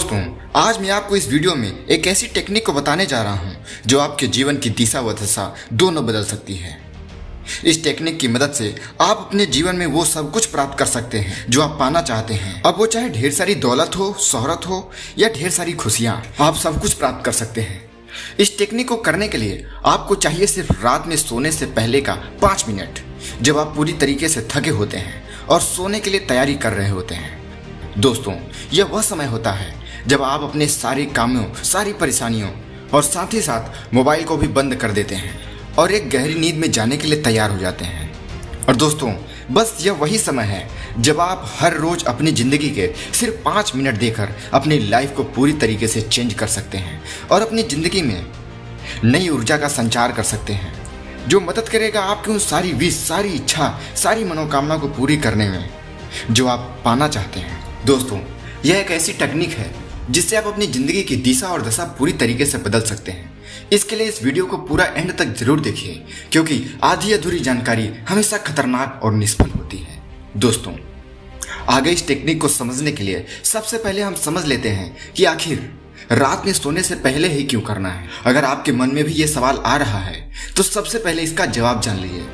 दोस्तों, आज मैं आपको इस वीडियो में एक ऐसी टेक्निक को बताने जा रहा हूं जो आपके जीवन की दिशा व दशा दोनों बदल सकती है। इस टेक्निक की मदद से आप अपने जीवन में वो सब कुछ प्राप्त कर सकते हैं जो आप पाना चाहते हैं। अब वो चाहे ढेर सारी दौलत हो, शोहरत हो या ढेर सारी खुशियां, आप सब कुछ प्राप्त कर सकते हैं। इस टेक्निक को करने के लिए आपको चाहिए सिर्फ रात में सोने से पहले का 5 मिनट, जब आप पूरी तरीके से थके होते हैं और सोने के लिए तैयारी कर रहे होते हैं। दोस्तों, यह वह समय होता है जब आप अपने सारे कामों, सारी परेशानियों और साथ ही साथ मोबाइल को भी बंद कर देते हैं और एक गहरी नींद में जाने के लिए तैयार हो जाते हैं। और दोस्तों, बस यह वही समय है जब आप हर रोज अपनी जिंदगी के सिर्फ 5 मिनट देकर अपनी लाइफ को पूरी तरीके से चेंज कर सकते हैं और अपनी जिंदगी में नई ऊर्जा का संचार कर सकते हैं, जो मदद करेगा आपकी उन सारी विश, सारी इच्छा, सारी मनोकामना को पूरी करने में जो आप पाना चाहते हैं। दोस्तों, यह एक ऐसी टेक्निक है जिससे आप अपनी जिंदगी की दिशा और दशा पूरी तरीके से बदल सकते हैं। इसके लिए इस वीडियो को पूरा एंड तक जरूर देखिए, क्योंकि आधी अधूरी जानकारी हमेशा खतरनाक और निष्फल होती है। दोस्तों, आगे इस टेक्निक को समझने के लिए सबसे पहले हम समझ लेते हैं कि आखिर रात में सोने से पहले ही क्यों करना है। अगर आपके मन में भी ये सवाल आ रहा है तो सबसे पहले इसका जवाब जान लीजिए।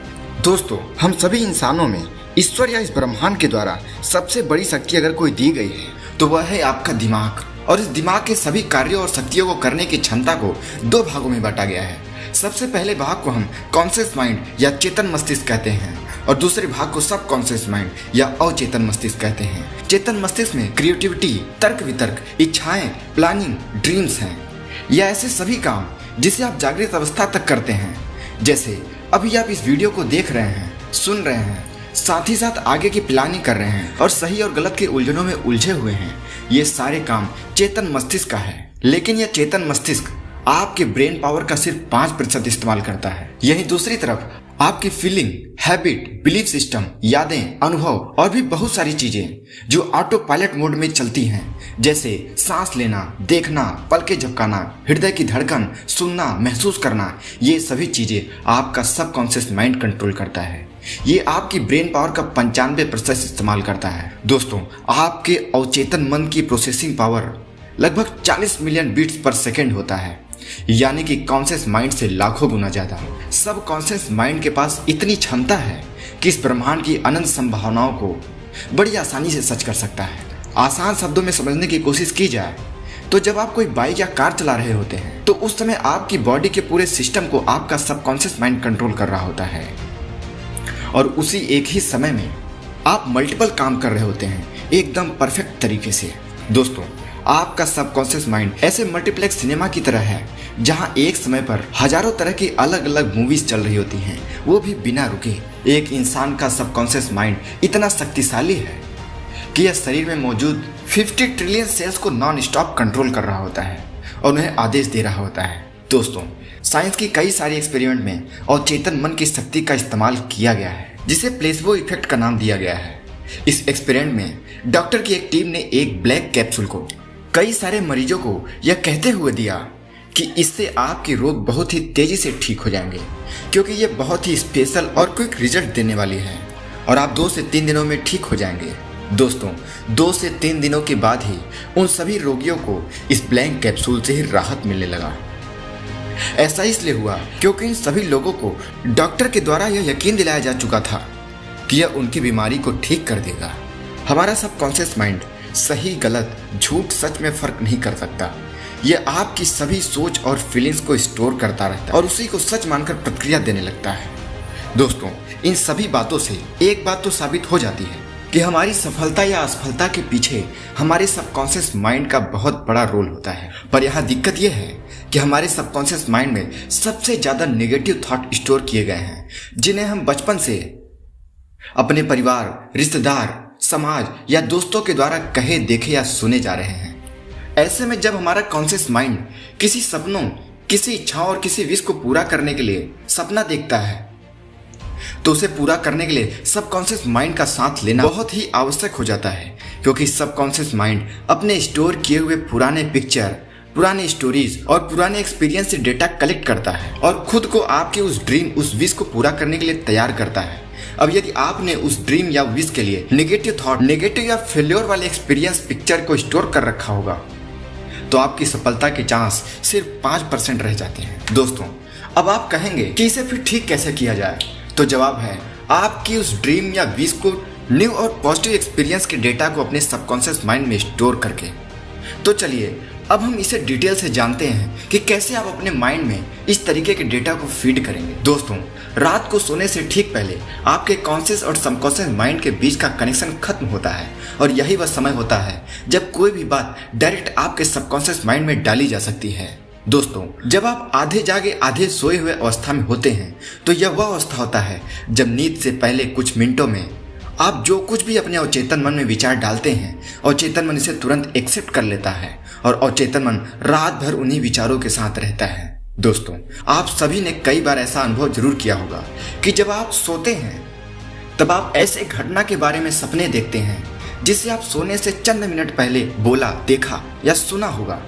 दोस्तों, हम सभी इंसानों में ईश्वर या इस ब्रह्मांड के द्वारा सबसे बड़ी शक्ति अगर कोई दी गई है तो वह है आपका दिमाग। और इस दिमाग के सभी कार्यों और शक्तियों को करने की क्षमता को 2 भागों में बांटा गया है। सबसे पहले भाग को हम कॉन्शियस माइंड या चेतन मस्तिष्क कहते हैं और दूसरे भाग को सब कॉन्शियस माइंड या अचेतन मस्तिष्क कहते हैं। चेतन मस्तिष्क में क्रिएटिविटी, तर्क वितर्क, इच्छाएं, प्लानिंग, ड्रीम्स हैं। यह ऐसे सभी काम जिसे आप जागृत अवस्था तक करते हैं, जैसे अभी आप इस वीडियो को देख रहे हैं, सुन रहे हैं, साथ ही साथ आगे की प्लानिंग कर रहे हैं और सही और गलत के उलझनों में उलझे हुए हैं। ये सारे काम चेतन मस्तिष्क का है। लेकिन यह चेतन मस्तिष्क आपके ब्रेन पावर का सिर्फ 5% इस्तेमाल करता है। यही दूसरी तरफ आपकी फीलिंग, हैबिट, बिलीफ सिस्टम, यादें, अनुभव और भी बहुत सारी चीजें जो ऑटो पायलट मोड में चलती हैं, जैसे सांस लेना, देखना, पलकें झपकाना, हृदय की धड़कन, सुनना, महसूस करना, ये सभी चीजें आपका सबकॉन्शियस माइंड कंट्रोल करता है। ये आपकी ब्रेन पावर का 95% इस्तेमाल करता है। दोस्तों, आपके अवचेतन मन की प्रोसेसिंग पावर लगभग 40 मिलियन बीट्स पर सेकेंड होता है, यानी कि कॉन्शियस माइंड से लाखों गुना ज्यादा। सब कॉन्शियस माइंड के पास इतनी क्षमता है कि इस ब्रह्मांड की अनंत संभावनाओं को बड़ी आसानी से सच कर सकता है। आसान शब्दों में समझने की कोशिश की जाए तो जब आप कोई बाइक या कार चला रहे होते हैं तो उस समय आपकी बॉडी के पूरे सिस्टम को आपका सबकॉन्शियस माइंड कंट्रोल कर रहा होता है और उसी एक ही समय में आप मल्टीपल काम कर रहे होते हैं एकदम परफेक्ट तरीके से। दोस्तों, आपका सबकॉन्शियस माइंड ऐसे मल्टीप्लेक्स सिनेमा की तरह है जहां एक समय पर हजारों तरह की अलग अलग मूवीज चल रही होती हैं, वो भी बिना रुके। एक इंसान का सबकॉन्शियस माइंड इतना शक्तिशाली है कि यह शरीर में मौजूद 50 ट्रिलियन सेल्स को नॉन स्टॉप कंट्रोल कर रहा होता है और उन्हें आदेश दे रहा होता है। दोस्तों, साइंस की कई सारी एक्सपेरिमेंट में और चेतन मन की शक्ति का इस्तेमाल किया गया है, जिसे प्लेसबो इफेक्ट का नाम दिया गया है। इस एक्सपेरिमेंट में डॉक्टर की एक टीम ने एक ब्लैक कैप्सूल को कई सारे मरीजों को यह कहते हुए दिया कि इससे आपके रोग बहुत ही तेजी से ठीक हो जाएंगे, क्योंकि यह बहुत ही स्पेशल और क्विक रिजल्ट देने वाली है और आप 2 से 3 दिनों में ठीक हो जाएंगे। दोस्तों, 2 से 3 दिनों के बाद ही उन सभी रोगियों को इस ब्लैक कैप्सूल से ही राहत मिलने लगा। ऐसा इसलिए हुआ क्योंकि इन सभी लोगों को डॉक्टर के द्वारा यह यकीन दिलाया जा चुका था कि यह उनकी बीमारी को ठीक कर देगा। हमारा सबकॉन्शियस माइंड सही, गलत, झूठ, सच में फर्क नहीं कर सकता। यह आपकी सभी सोच और फीलिंग्स को स्टोर करता रहता है और उसी को सच मानकर प्रतिक्रिया देने लगता है। दोस्तों, इन सभी बातों से एक बात तो साबित हो जाती है कि हमारी सफलता या असफलता के पीछे हमारे सबकॉन्शियस माइंड का बहुत बड़ा रोल होता है। पर यहाँ दिक्कत यह है कि हमारे सबकॉन्शियस माइंड में सबसे ज्यादा नेगेटिव थॉट स्टोर किए गए हैं, जिन्हें हम बचपन से अपने परिवार, रिश्तेदार, समाज या दोस्तों के द्वारा कहे, देखे या सुने जा रहे हैं। ऐसे में जब हमारा कॉन्शियस माइंड किसी सपनों, किसी इच्छाओं और किसी विश को पूरा करने के लिए सपना देखता है तो उसे पूरा करने के लिए सबकॉन्शियस माइंड का साथ लेना बहुत ही आवश्यक हो जाता है, क्योंकि सबकॉन्शियस माइंड अपने स्टोर किए हुए पुराने पिक्चर, पुराने स्टोरीज और पुराने एक्सपीरियंस से डेटा कलेक्ट करता है और खुद को आपके उस ड्रीम, उस विश को पूरा करने के लिए तैयार करता है। अब यदि आपने उस ड्रीम या विश के लिए नेगेटिव थॉट, नेगेटिव या फेल्योर वाले एक्सपीरियंस पिक्चर को स्टोर कर रखा होगा तो आपकी सफलता के चांस सिर्फ 5% रह जाते हैं। दोस्तों, अब आप कहेंगे कि इसे फिर ठीक कैसे किया जाए, तो जवाब है आपकी उस ड्रीम या विश को न्यू और पॉजिटिव एक्सपीरियंस के डेटा को अपने सबकॉन्शियस माइंड में स्टोर करके। तो चलिए अब हम इसे डिटेल से जानते हैं कि कैसे आप अपने माइंड में इस तरीके के डेटा को फीड करेंगे। दोस्तों, रात को सोने से ठीक पहले आपके कॉन्शियस और सबकॉन्शियस माइंड के बीच का कनेक्शन खत्म होता है और यही वह समय होता है जब कोई भी बात डायरेक्ट आपके सबकॉन्शियस माइंड में डाली जा सकती है। दोस्तों, जब आप आधे जागे आधे सोए हुए अवस्था में होते हैं तो यह वह अवस्था होता है जब नींद से पहले कुछ मिनटों में आप जो कुछ भी अपने अवचेतन मन में विचार डालते हैं, अवचेतन मन इसे तुरंत एक्सेप्ट कर लेता है और अवचेतन मन रात भर उन्हीं विचारों के साथ रहता है। दोस्तों, आप सभी ने कई बार ऐसा अनुभव जरूर किया होगा कि जब आप सोते हैं तब आप ऐसे घटना के बारे में सपने देखते हैं जिसे आप सोने से चंद मिनट पहले बोला, देखा या सुना होगा।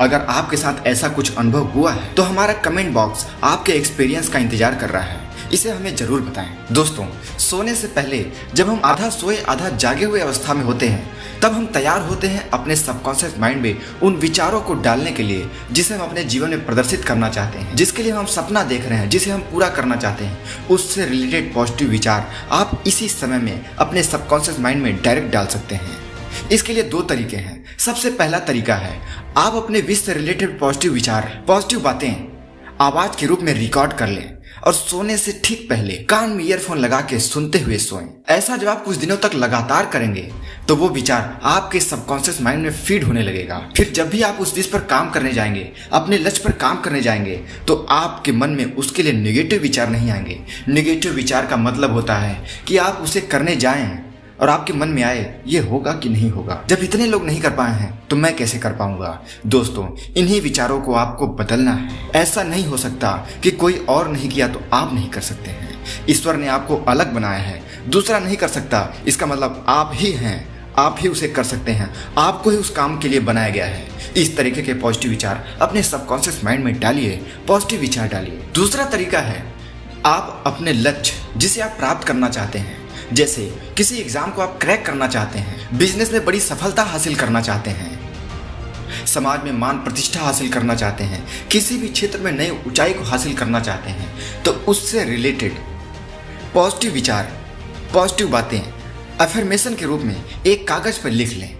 अगर आपके साथ ऐसा कुछ अनुभव हुआ है तो हमारा कमेंट बॉक्स आपके एक्सपीरियंस का इंतजार कर रहा है, इसे हमें जरूर बताएं। दोस्तों, सोने से पहले जब हम आधा सोए आधा जागे हुए अवस्था में होते हैं तब हम तैयार होते हैं अपने सबकॉन्शियस माइंड में उन विचारों को डालने के लिए जिसे हम अपने जीवन में प्रदर्शित करना चाहते हैं, जिसके लिए हम सपना देख रहे हैं, जिसे हम पूरा करना चाहते हैं। उससे रिलेटेड पॉजिटिव विचार आप इसी समय में अपने सबकॉन्शियस माइंड में डायरेक्ट डाल सकते हैं। इसके लिए 2 तरीके हैं। सबसे पहला तरीका है आप अपने विश से रिलेटेड पॉजिटिव विचार, पॉजिटिव बातें आवाज के रूप में रिकॉर्ड कर लें और सोने से ठीक पहले कान में ईयरफोन लगा के सुनते हुए सोएं। ऐसा जब आप कुछ दिनों तक लगातार करेंगे तो वो विचार आपके सबकॉन्शियस माइंड में फीड होने लगेगा। फिर जब भी आप उस विश पर काम करने जाएंगे, अपने लक्ष्य पर काम करने जाएंगे, तो आपके मन में उसके लिए नेगेटिव विचार नहीं आएंगे। नेगेटिव विचार का मतलब होता है कि आप उसे करने जाएं और आपके मन में आए ये होगा कि नहीं होगा। जब इतने लोग नहीं कर पाए हैं तो मैं कैसे कर पाऊंगा। दोस्तों, इन्हीं विचारों को आपको बदलना है। ऐसा नहीं हो सकता कि कोई और नहीं किया तो आप नहीं कर सकते हैं। ईश्वर ने आपको अलग बनाया है, दूसरा नहीं कर सकता, इसका मतलब आप ही हैं, आप ही उसे कर सकते हैं, आपको ही उस काम के लिए बनाया गया है। इस तरीके के पॉजिटिव विचार अपने सबकॉन्शियस माइंड में डालिए, पॉजिटिव विचार डालिए। दूसरा तरीका है आप अपने लक्ष्य जिसे आप प्राप्त करना चाहते हैं, जैसे किसी एग्जाम को आप क्रैक करना चाहते हैं, बिजनेस में बड़ी सफलता हासिल करना चाहते हैं, समाज में मान प्रतिष्ठा हासिल करना चाहते हैं, किसी भी क्षेत्र में नई ऊंचाई को हासिल करना चाहते हैं, तो उससे रिलेटेड पॉजिटिव विचार, पॉजिटिव बातें अफर्मेशन के रूप में एक कागज पर लिख लें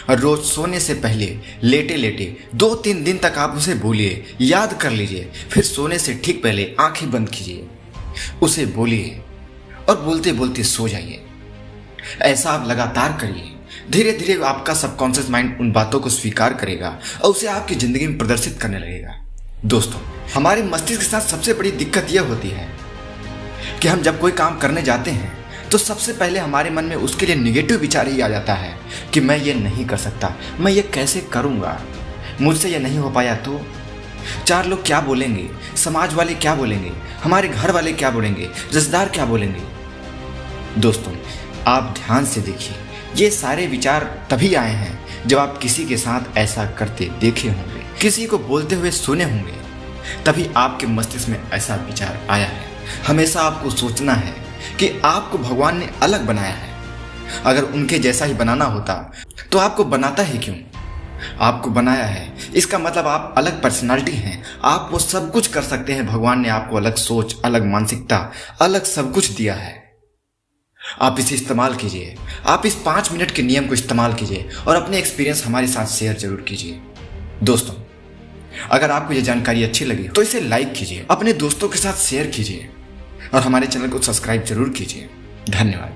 और रोज सोने से पहले लेटे लेटे 2-3 दिन तक आप उसे बोलिए, याद कर लीजिए। फिर सोने से ठीक पहले आंखें बंद कीजिए, उसे बोलिए और बोलते बोलते सो जाइए। ऐसा आप लगातार करिए। धीरे धीरे आपका सबकॉन्शियस माइंड उन बातों को स्वीकार करेगा और उसे आपकी जिंदगी में प्रदर्शित करने लगेगा। दोस्तों, हमारे मस्तिष्क के साथ सबसे बड़ी दिक्कत यह होती है कि हम जब कोई काम करने जाते हैं तो सबसे पहले हमारे मन में उसके लिए नेगेटिव विचार ही आ जाता है कि मैं ये नहीं कर सकता, मैं ये कैसे करूँगा, मुझसे ये नहीं हो पाया तो 4 लोग क्या बोलेंगे, समाज वाले क्या बोलेंगे, हमारे घर वाले क्या बोलेंगे, रिश्तेदार क्या बोलेंगे। दोस्तों, आप ध्यान से देखिए, ये सारे विचार तभी आए हैं जब आप किसी के साथ ऐसा करते देखे होंगे, किसी को बोलते हुए सुने होंगे, तभी आपके मस्तिष्क में ऐसा विचार आया है। हमेशा आपको सोचना है कि आपको भगवान ने अलग बनाया है। अगर उनके जैसा ही बनाना होता तो आपको बनाता ही क्यों। आपको बनाया है, इसका मतलब आप अलग पर्सनालिटी हैं, आप वो सब कुछ कर सकते हैं। भगवान ने आपको अलग सोच, अलग मानसिकता, अलग सब कुछ दिया है। आप इसे इस्तेमाल कीजिए। आप इस 5 मिनट के नियम को इस्तेमाल कीजिए और अपने एक्सपीरियंस हमारे साथ शेयर जरूर कीजिए। दोस्तों, अगर आपको ये जानकारी अच्छी लगी तो इसे लाइक कीजिए, अपने दोस्तों के साथ शेयर कीजिए और हमारे चैनल को सब्सक्राइब जरूर कीजिए। धन्यवाद।